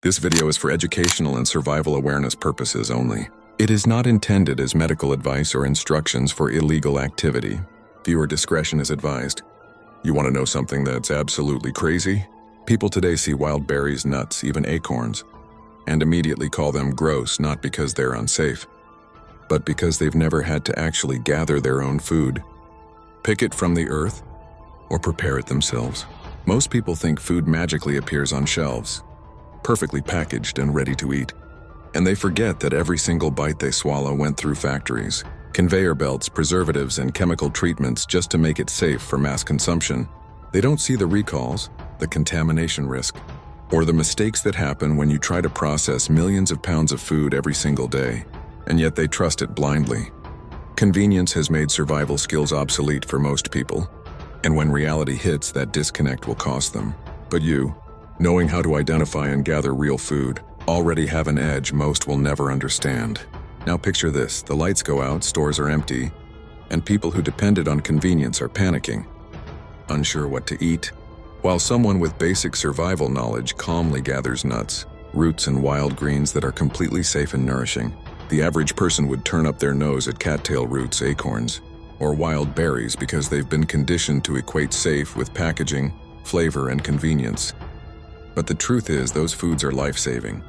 This video is for educational and survival awareness purposes only. It is not intended as medical advice or instructions for illegal activity. Viewer discretion is advised. You want to know something that's absolutely crazy? People today see wild berries, nuts, even acorns, and immediately call them gross, not because they're unsafe, but because they've never had to actually gather their own food, pick it from the earth, or prepare it themselves. Most people think food magically appears on shelves, perfectly packaged and ready to eat. And they forget that every single bite they swallow went through factories, conveyor belts, preservatives, and chemical treatments just to make it safe for mass consumption. They don't see the recalls, the contamination risk, or the mistakes that happen when you try to process millions of pounds of food every single day, and yet they trust it blindly. Convenience has made survival skills obsolete for most people, and when reality hits, that disconnect will cost them. But you, knowing how to identify and gather real food, already have an edge most will never understand. Now picture this: the lights go out, stores are empty, and people who depended on convenience are panicking, unsure what to eat, while someone with basic survival knowledge calmly gathers nuts, roots, and wild greens that are completely safe and nourishing. The average person would turn up their nose at cattail roots, acorns, or wild berries because they've been conditioned to equate safe with packaging, flavor, and convenience. But the truth is, those foods are life-saving.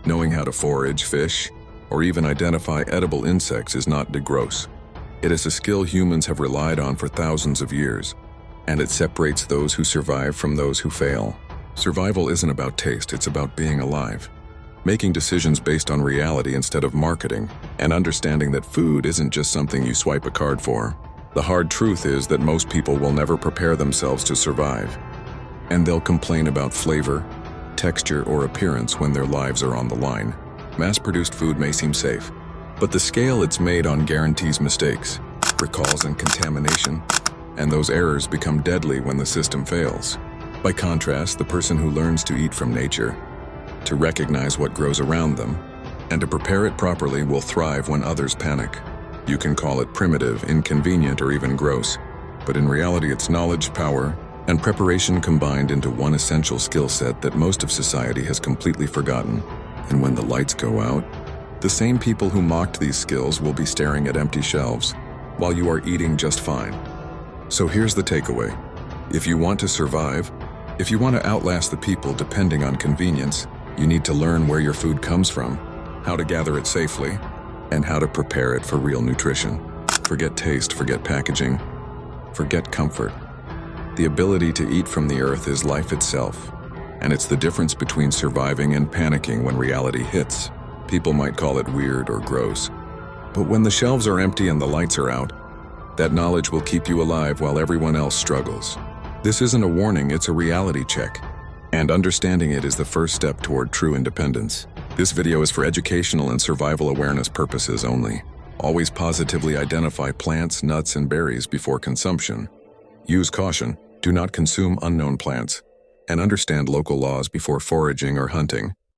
Knowing how to forage, fish, or even identify edible insects is not gross. It is a skill humans have relied on for thousands of years, and it separates those who survive from those who fail. Survival isn't about taste, it's about being alive. Making decisions based on reality instead of marketing, and understanding that food isn't just something you swipe a card for. The hard truth is that most people will never prepare themselves to survive, and they'll complain about flavor, texture, or appearance when their lives are on the line. Mass-produced food may seem safe, but the scale it's made on guarantees mistakes, recalls, and contamination, and those errors become deadly when the system fails. By contrast, the person who learns to eat from nature, to recognize what grows around them, and to prepare it properly will thrive when others panic. You can call it primitive, inconvenient, or even gross, but in reality it's knowledge, power, and preparation combined into one essential skill set that most of society has completely forgotten. And when the lights go out, the same people who mocked these skills will be staring at empty shelves, while you are eating just fine. So here's the takeaway. If you want to survive, if you want to outlast the people depending on convenience, you need to learn where your food comes from, how to gather it safely, and how to prepare it for real nutrition. Forget taste, forget packaging, forget comfort. The ability to eat from the earth is life itself, and it's the difference between surviving and panicking when reality hits. People might call it weird or gross, but when the shelves are empty and the lights are out, that knowledge will keep you alive while everyone else struggles. This isn't a warning, it's a reality check, and understanding it is the first step toward true independence. This video is for educational and survival awareness purposes only. Always positively identify plants, nuts, and berries before consumption. Use caution, do not consume unknown plants, and understand local laws before foraging or hunting.